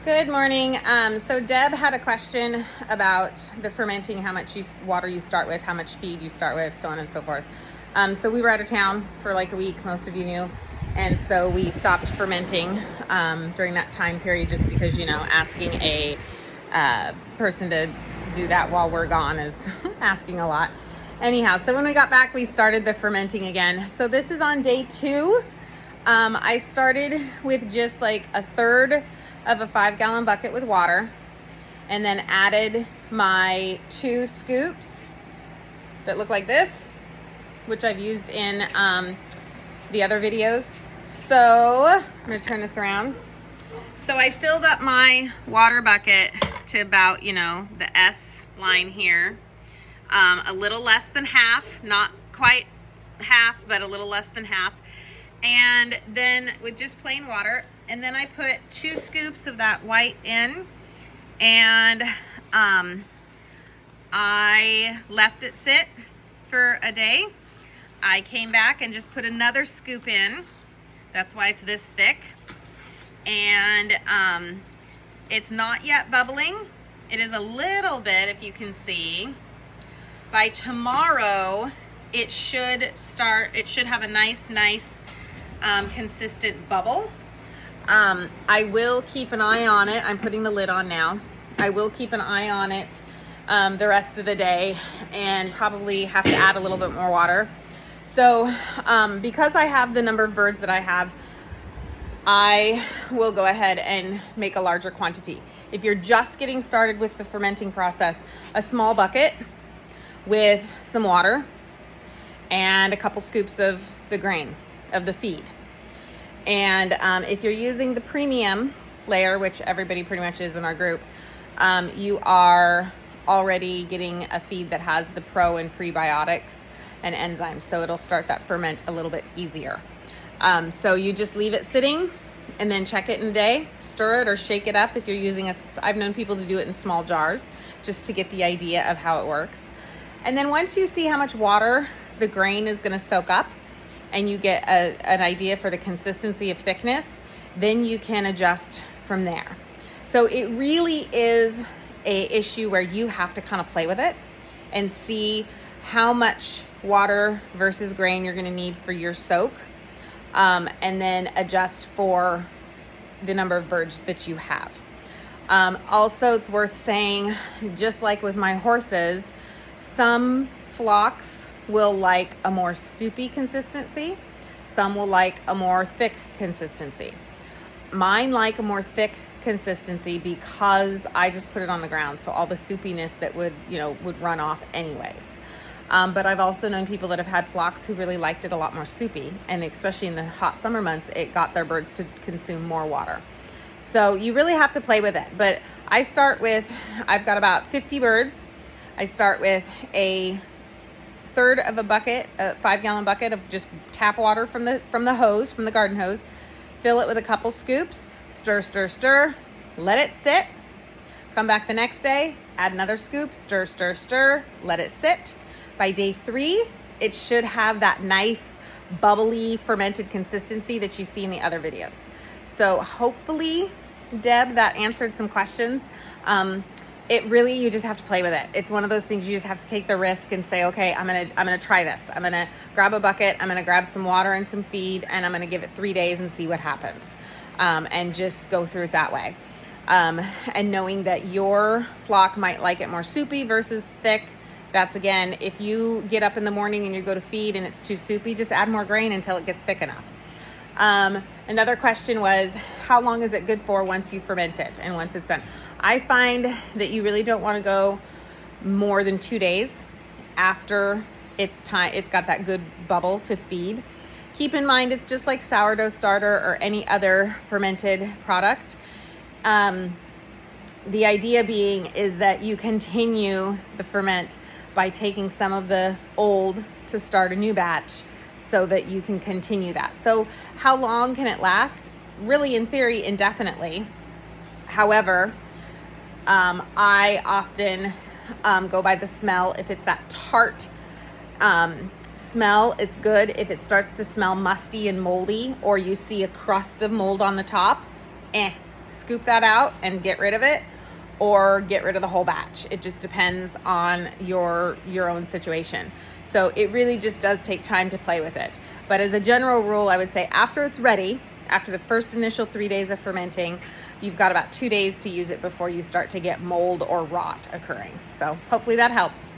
Good morning. So Deb had a question about the fermenting, how much water you start with, how much feed you start with, so on and so forth. So we were out of town for like a week, most of you knew. And so we stopped fermenting during that time period just because, asking a person to do that while we're gone is asking a lot. Anyhow, so when we got back, we started the fermenting again. So this is on day 2. I started with just like a third of a 5-gallon bucket with water, and then added my 2 scoops that look like this, which I've used in the other videos. So I'm gonna turn this around. So I filled up my water bucket to about, the S line here, a little less than half, not quite half, but a little less than half. And then with just plain water, and then I put 2 scoops of that white in, and I left it sit for a day. I came back and just put another scoop in. That's why it's this thick. And it's not yet bubbling. It is a little bit, if you can see. By tomorrow, it should have a nice consistent bubble. I will keep an eye on it. I'm putting the lid on now. I will keep an eye on it the rest of the day, and probably have to add a little bit more water. So because I have the number of birds that I have, I will go ahead and make a larger quantity. If you're just getting started with the fermenting process, a small bucket with some water and a couple scoops of the grain, of the feed. And if you're using the premium layer, which everybody pretty much is in our group, you are already getting a feed that has the pro and prebiotics and enzymes, so it'll start that ferment a little bit easier. So you just leave it sitting and then check it in a day, stir it or shake it up if you're using I've known people to do it in small jars just to get the idea of how it works. And then once you see how much water the grain is gonna soak up, and you get an idea for the consistency of thickness, then you can adjust from there. So it really is a issue where you have to kind of play with it and see how much water versus grain you're gonna need for your soak, and then adjust for the number of birds that you have. Also, it's worth saying, just like with my horses, some flocks will like a more soupy consistency. Some will like a more thick consistency. Mine like a more thick consistency because I just put it on the ground, so all the soupiness that would run off anyways. But I've also known people that have had flocks who really liked it a lot more soupy, and especially in the hot summer months, it got their birds to consume more water. So you really have to play with it. But I've got about 50 birds. I start with a third of a bucket, a 5-gallon bucket of just tap water from the hose, from the garden hose. Fill it with a couple scoops, stir, let it sit. Come back the next day, add another scoop, stir, let it sit. By day 3, it should have that nice bubbly fermented consistency that you see in the other videos. So hopefully, Deb, that answered some questions. You just have to play with it. It's one of those things you just have to take the risk and say, okay, I'm gonna try this. I'm gonna grab a bucket, I'm gonna grab some water and some feed, and I'm gonna give it 3 days and see what happens. And just go through it that way. And knowing that your flock might like it more soupy versus thick, that's again, if you get up in the morning and you go to feed and it's too soupy, just add more grain until it gets thick enough. Another question was, how long is it good for once you ferment it and once it's done? I find that you really don't want to go more than 2 days after it's got that good bubble to feed. Keep in mind, it's just like sourdough starter or any other fermented product. The idea being is that you continue the ferment by taking some of the old to start a new batch so that you can continue that. So how long can it last? Really, in theory, indefinitely. However, I often go by the smell. If it's that tart smell, it's good. If it starts to smell musty and moldy, or you see a crust of mold on the top, scoop that out and get rid of it, or get rid of the whole batch. It just depends on your own situation. So it really just does take time to play with it. But as a general rule, I would say after it's ready, after the first initial 3 days of fermenting, you've got about 2 days to use it before you start to get mold or rot occurring. So hopefully that helps.